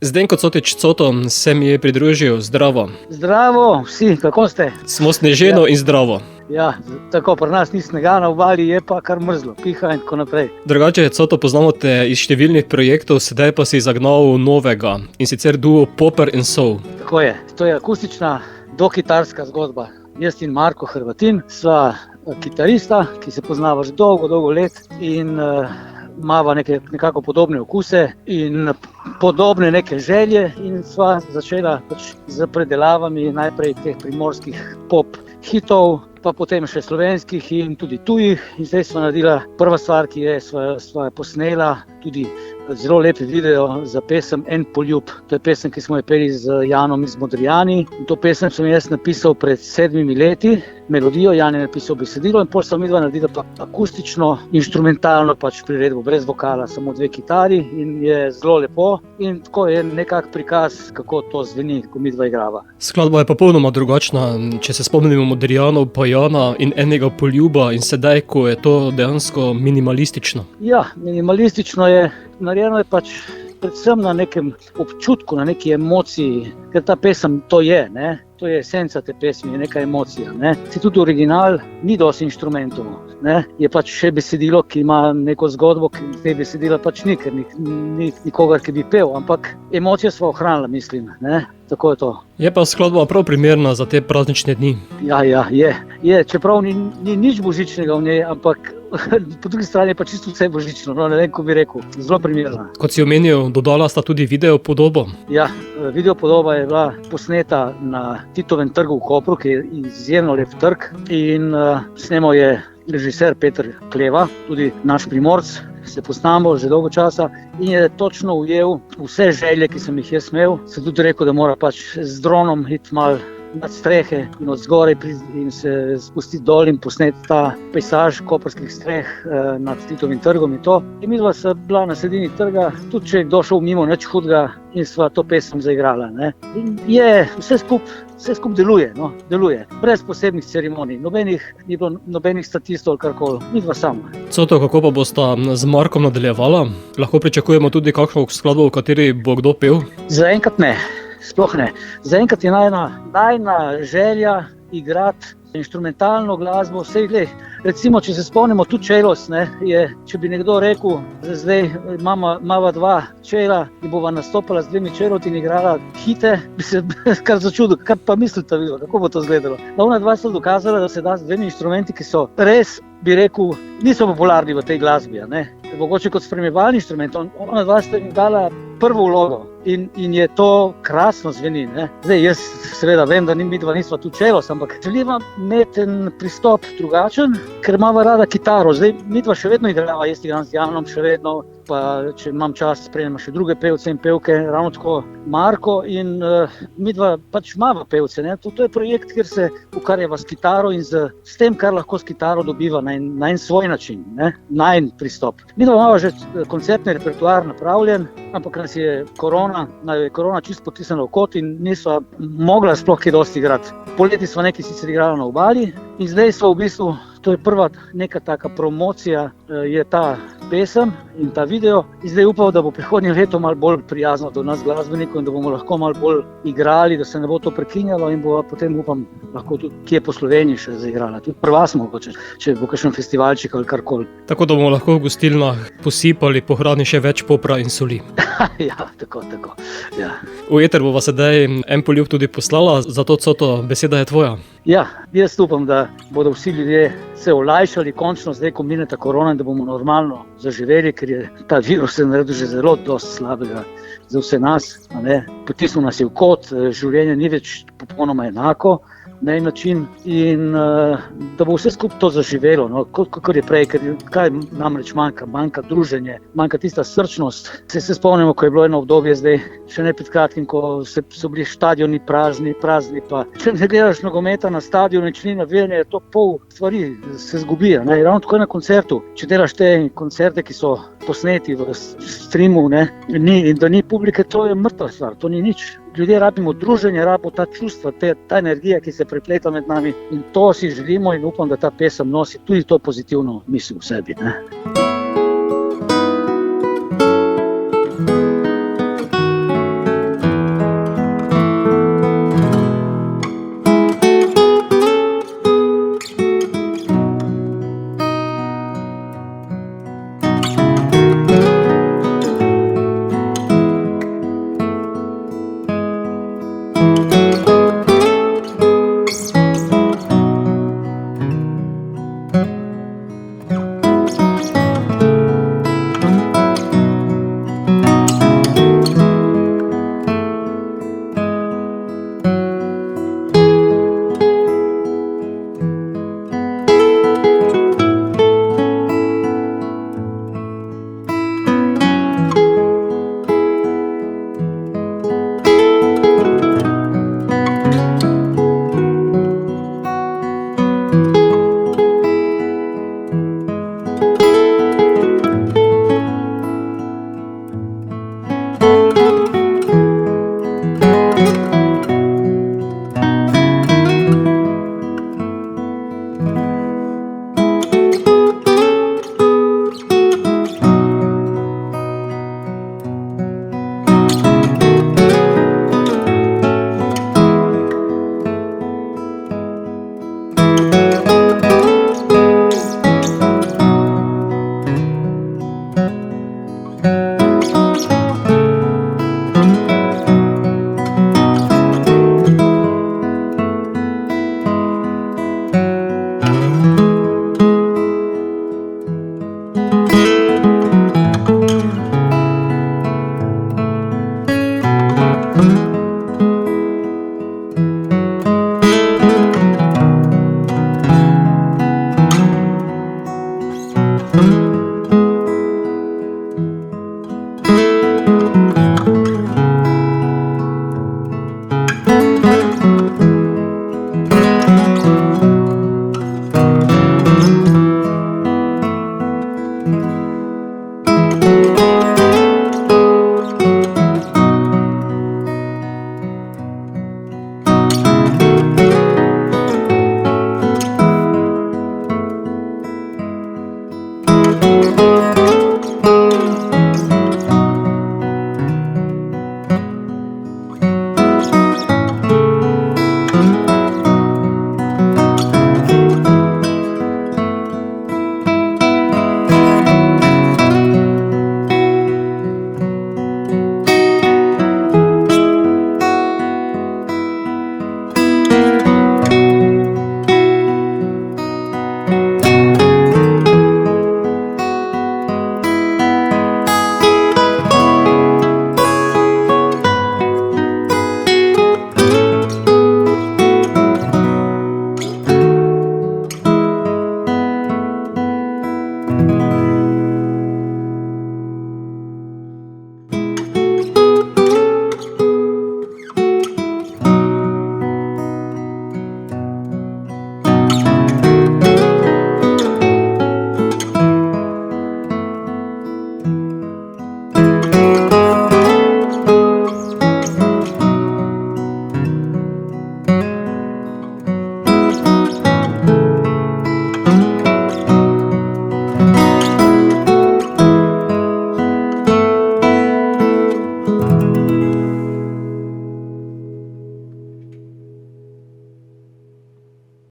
Zdenko Cotič Coto se mi je pridružil. Zdravo. Zdravo vsi, kako ste? Smo sneženo in zdravo. Ja, tako pri nas ni snega na obali, je pa kar mrzlo, piha in tako naprej. Drugače, Coto, poznamo te iz številnih projektov, sedaj pa si zagnal novega, in sicer duo Popper and Soul. Tako je, to je akustična dokitarska zgodba. Jaz in Marko Hrvatin sva kitarista, ki se poznava že dolgo let in imava nekako podobne okuse in podobne neke želje in sva začela z predelavami najprej teh primorskih pop hitov, pa potem še slovenskih in tudi tujih. In zdaj sva naredila prva stvar, ki je sva posnela tudi zelo lep video za pesem En poljub. To je pesem, ki smo jo peli z Janom iz Modrijani. In to pesem sem jaz napisal pred 7 leti, melodijo, Jan je napisal besedilo in potem sva midva naredila pa akustično, inštrumentalno priredbo, brez vokala, samo 2 kitari in je zelo lepo. In tako je nekak prikaz, kako to zveni, ko midva igrava. Skladba je popolnoma drugačna, če se spomnimo Modrijanov, pa Jana in Enega poljuba in sedaj, ko je to dejansko minimalistično. Ja, minimalistično je, narejeno je predvsem na nekem občutku, na neki emociji, ker ta pesem to je, ne? To je esenca te pesmi, je neka emocija. Ne? Si tudi original, ni dosti inštrumentov, ne? Je še besedilo, ki ima neko zgodbo, ki te besedila ni, ker ni nikogar, ki bi pel, ampak emocijo smo ohranili, mislim, ne? Tako je to. Je pa skladba prav primerna za te praznične dni. Ja, je, čeprav ni nič božičnega v njej, ampak po drugi strani je pa čisto vse božično, no, ne vem, ko bi rekel, zelo primerna. Kot si omenil, dodala sta tudi video podobo. Ja, video podoba je bila posneta na Titovem trgu v Kopru, ki je izjemno lep trg in snemal je režiser Peter Kleva, tudi naš Primorc, se poznamo že dolgo časa in je točno ujel vse želje, ki sem jih jaz imel. Sem tudi rekel, da mora z dronom iti malo nad strehe in od zgoraj in se spustiti dol in posneti ta pejsaž koprskih streh nad Titovim trgom in to. In midva sva bila na sredini trga, tudi če je kdo šel mimo, nič hudega, in sva to pesem zaigrala. Ne? In je vse skupaj deluje, no? Deluje, brez posebnih ceremonij, ni bilo nobenih statistov ali karkoli, midva sama. Coto, kako pa bosta z Markom nadaljevala? Lahko pričakujemo tudi kakšno skladbo, v kateri bo kdo pel? Zaenkrat ne. Sploh ne. Zaenkrat je najna želja igrati inštrumentalno glasbo. Recimo, če se spomnimo tudi Čelos, če bi nekdo rekel, zdaj imava 2 čela in bova nastopala z 2 čeloti in igrala hite, bi se kar začudil, kar pa mislite, kako bo to izgledalo. Ona 2 sta dokazala, da se da z 2 inštrumenti, ki so res, bi rekel, niso popularni v tej glasbi. Mogoče kot spremljevalni inštrument, ona 2 sta jim dala prvo vlogo in je to krasno zveni. Zdaj, jaz seveda vem, da midva nisva tu Čelos, ampak želiva imeti en pristop drugačen, ker imava rada kitaro. Zdaj, midva še vedno igrava, jaz igram z Janom še vedno, pa če imam čas, spremljam še druge pevce in pevke, ravno tako Marko in midva imava pevce. To je projekt, kjer se ukvarjava s kitaro in s tem, kar lahko s kitaro dobiva na en svoj način, na en pristop. Midva imava že koncertni repertoar napravljen, ampak nas je korona čisto potisnila v kot in nisva mogla sploh kaj dosti igrati. Poleti sva nekaj sicer igrala na obali in zdaj sva v bistvu, to je prva neka taka promocija, je ta pesem in ta video. In zdaj upam, da bo prihodnje leto malo bolj prijazno do nas glasbenikov in da bomo lahko malo bolj igrali, da se ne bo to prekinjalo in bo potem, upam, lahko tudi kje po Sloveniji še zaigrala. Tudi prva smo, če bo kakšen festivalček ali karkoli. Tako da bomo lahko v gostilnah posipali po hrani še več popra in soli. Ja, tako. Ja. V eter bova sedaj En poljub tudi poslala, zato Coto, beseda je tvoja. Ja, jaz upam, da bodo vsi ljudje se olajšali končno zdaj, ko mine ta korona, in da bomo normalno zaživeli, ker je ta virus naredil že zelo dosti slabega za vse nas. Potisnil nas je v kot, življenje ni več popolnoma enako na en način in da bo vse skupaj to zaživelo, kakor je prej, ker kaj namreč manjka druženje, manjka tista srčnost. Se spomnimo, ko je bilo eno obdobje zdaj, še ne pred kratkim, ko so bili štadioni prazni, pa če ne gledaš nogometa na stadionu, če ni navijanje, to pol stvari se zgubi. Ravno tako je na koncertu. Če delaš te koncerte, ki so posneti v streamu, in da ni publike, to je mrtva stvar, to ni nič. Ljudje rabimo druženje, rabimo ta čustva, ta energija, ki se prepleta med nami in to si želimo in upam, da ta pesem nosi tudi to pozitivno misel v sebi.